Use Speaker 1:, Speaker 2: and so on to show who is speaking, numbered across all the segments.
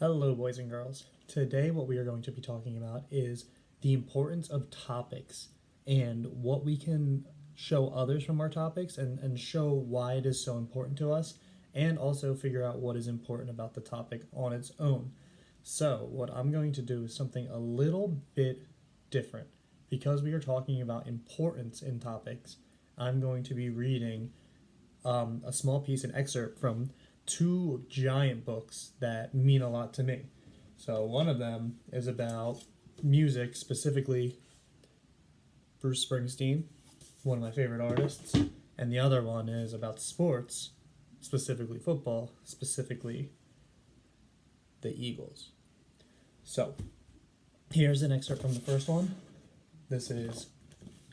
Speaker 1: Hello, boys and girls. Today, what we are going to be talking about is the importance of topics and what we can show others from our topics and show why it is so important to us, and also figure out what is important about the topic on its own. So, what I'm going to do is something a little bit different. Because we are talking about importance in topics, I'm going to be reading a small piece, an excerpt from two giant books that mean a lot to me. So one of them is about music, specifically Bruce Springsteen, one of my favorite artists, and the other one is about sports, specifically football, specifically the Eagles. So here's an excerpt from the first one. This is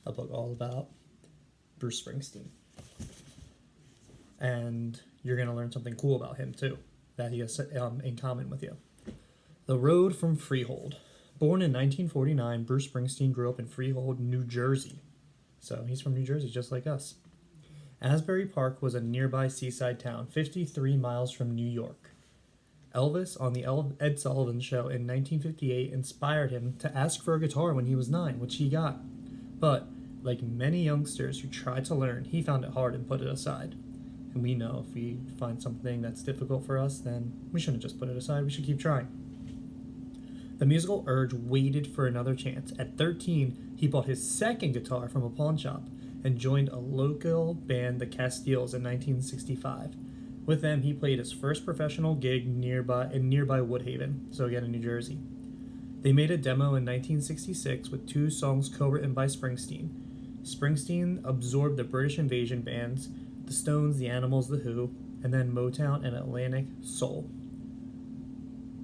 Speaker 1: a book all about Bruce Springsteen. And you're going to learn something cool about him, too, that he has in common with you. The Road from Freehold. Born in 1949, Bruce Springsteen grew up in Freehold, New Jersey. So he's from New Jersey, just like us. Asbury Park was a nearby seaside town, 53 miles from New York. Elvis, on the Ed Sullivan Show in 1958, inspired him to ask for a guitar when he was 9, which he got. But, like many youngsters who tried to learn, he found it hard and put it aside. And we know if we find something that's difficult for us, then we shouldn't just put it aside. We should keep trying. The musical urge waited for another chance. At 13, he bought his second guitar from a pawn shop and joined a local band, the Castiles, in 1965. With them, he played his first professional gig in nearby Woodhaven, so again in New Jersey. They made a demo in 1966 with 2 songs co-written by Springsteen. Springsteen absorbed the British invasion bands, the Stones, the Animals, the Who, and then Motown and Atlantic Soul.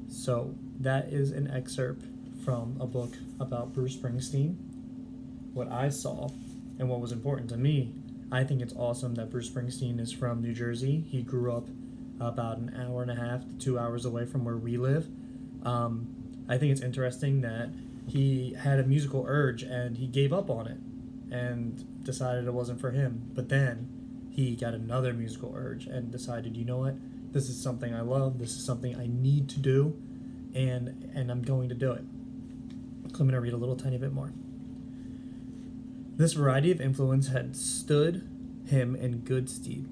Speaker 1: So that is an excerpt from a book about Bruce Springsteen. What I saw and what was important to me, I think it's awesome that Bruce Springsteen is from New Jersey. He grew up about an hour and a half to 2 hours away from where we live. I think it's interesting that he had a musical urge and he gave up on it and decided it wasn't for him. But then he got another musical urge and decided, you know what, this is something I love, this is something I need to do, and I'm going to do it. So I'm going to read a little tiny bit more. This variety of influence had stood him in good stead.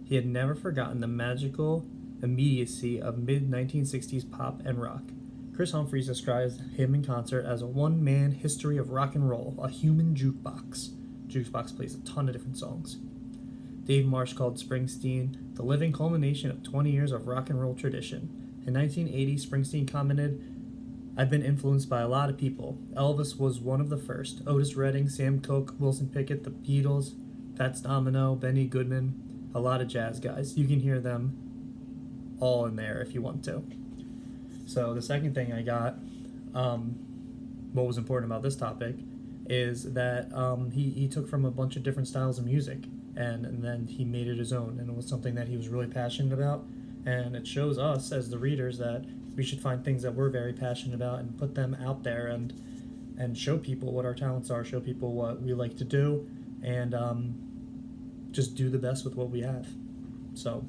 Speaker 1: He had never forgotten the magical immediacy of mid-1960s pop and rock. Chris Humphries describes him in concert as a one-man history of rock and roll, a human jukebox. Jukebox plays a ton of different songs. Dave Marsh called Springsteen the living culmination of 20 years of rock and roll tradition. In 1980, Springsteen commented, "I've been influenced by a lot of people. Elvis was one of the first. Otis Redding, Sam Cooke, Wilson Pickett, the Beatles, Fats Domino, Benny Goodman, a lot of jazz guys. You can hear them all in there if you want to." So the second thing I got, what was important about this topic, is that he took from a bunch of different styles of music. And then he made it his own, and it was something that he was really passionate about. And it shows us, as the readers, that we should find things that we're very passionate about and put them out there and show people what our talents are, show people what we like to do, and just do the best with what we have. So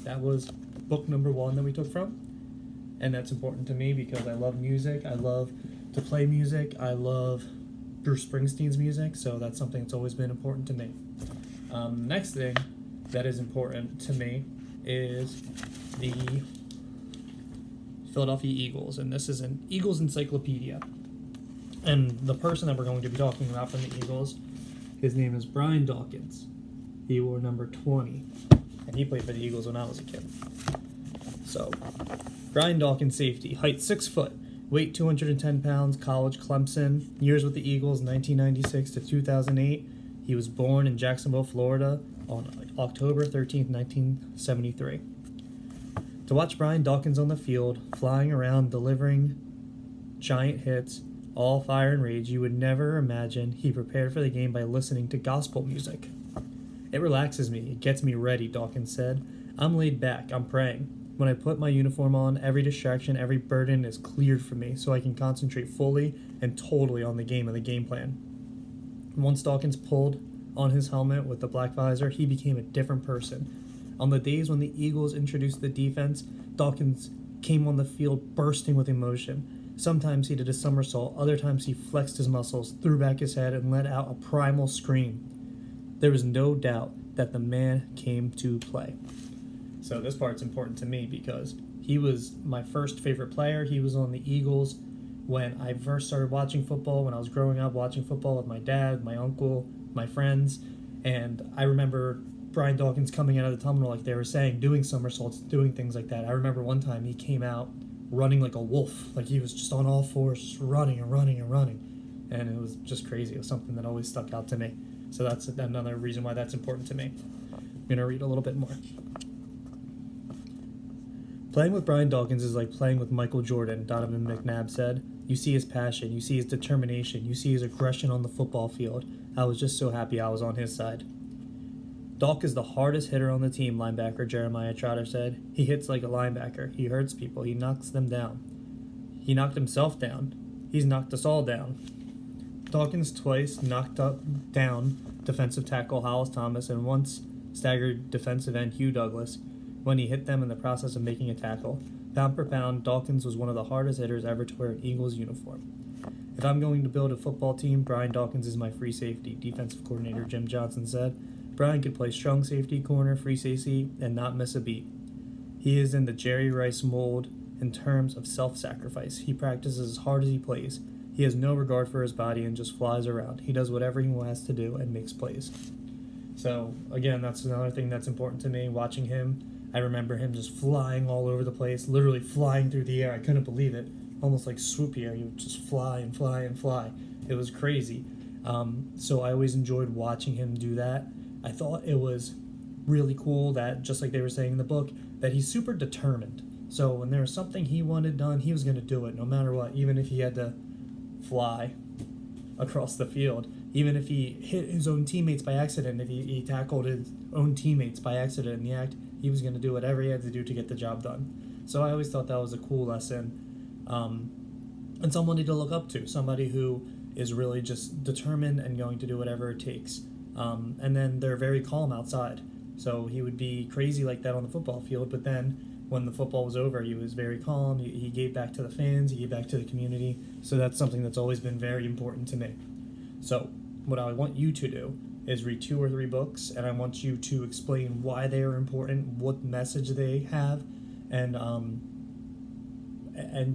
Speaker 1: that was book number 1 that we took from. And that's important to me because I love music. I love to play music. I love Bruce Springsteen's music, so that's something that's always been important to me. Next thing that is important to me is the Philadelphia Eagles, and this is an Eagles encyclopedia. And the person that we're going to be talking about from the Eagles, his name is Brian Dawkins. He wore number 20, and he played for the Eagles when I was a kid. So, Brian Dawkins, safety, height 6 foot, weight 210 pounds, college Clemson, years with the Eagles 1996 to 2008. He was born in Jacksonville, Florida on October 13th, 1973. To watch Brian Dawkins on the field, flying around, delivering giant hits, all fire and rage, you would never imagine he prepared for the game by listening to gospel music. "It relaxes me. It gets me ready," Dawkins said. "I'm laid back. I'm praying. When I put my uniform on, every distraction, every burden is cleared from me so I can concentrate fully and totally on the game and the game plan." Once Dawkins pulled on his helmet with the black visor, he became a different person. On the days when the Eagles introduced the defense, Dawkins came on the field bursting with emotion. Sometimes he did a somersault, other times he flexed his muscles, threw back his head, and let out a primal scream. There was no doubt that the man came to play. So this part's important to me because he was my first favorite player. He was on the Eagles when I first started watching football, when I was growing up watching football with my dad, my uncle, my friends. And I remember Brian Dawkins coming out of the tunnel, like they were saying, doing somersaults, doing things like that. I remember one time he came out running like a wolf, like he was just on all fours, just running and running and running. And it was just crazy. It was something that always stuck out to me. So that's another reason why that's important to me. I'm going to read a little bit more. Playing with Brian Dawkins is like playing with Michael Jordan, Donovan McNabb said. You see his passion, you see his determination, you see his aggression on the football field. I was just so happy I was on his side. Doc is the hardest hitter on the team, linebacker Jeremiah Trotter said. He hits like a linebacker. He hurts people. He knocks them down. He knocked himself down. He's knocked us all down. Dawkins twice knocked down defensive tackle Hollis Thomas and once staggered defensive end Hugh Douglas when he hit them in the process of making a tackle. Pound per pound, Dawkins was one of the hardest hitters ever to wear an Eagles uniform. If I'm going to build a football team, Brian Dawkins is my free safety, defensive coordinator Jim Johnson said. Brian could play strong safety, corner, free safety, and not miss a beat. He is in the Jerry Rice mold in terms of self-sacrifice. He practices as hard as he plays. He has no regard for his body and just flies around. He does whatever he has to do and makes plays. So, again, that's another thing that's important to me, watching him. I remember him just flying all over the place, literally flying through the air. I couldn't believe it. Almost like swoop here. He would just fly and fly and fly. It was crazy. So I always enjoyed watching him do that. I thought it was really cool that, just like they were saying in the book, that he's super determined. So when there was something he wanted done, he was going to do it no matter what, even if he had to fly across the field, even if he hit his own teammates by accident, if he tackled his own teammates by accident in the act, he was going to do whatever he had to do to get the job done. So I always thought that was a cool lesson, and somebody to look up to, somebody who is really just determined and going to do whatever it takes. And then they're very calm outside. So he would be crazy like that on the football field, but then when the football was over, he was very calm. He gave back to the fans, he gave back to the community. So that's something that's always been very important to me. So what I want you to do is read 2 or 3 books, and I want you to explain why they are important, what message they have, and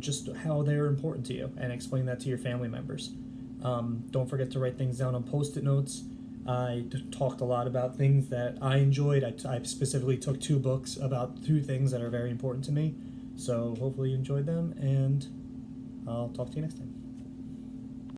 Speaker 1: just how they're important to you, and explain that to your family members. Don't forget to write things down on Post-it notes. I talked a lot about things that I enjoyed. I specifically took 2 books about 2 things that are very important to me. So hopefully you enjoyed them, and I'll talk to you next time.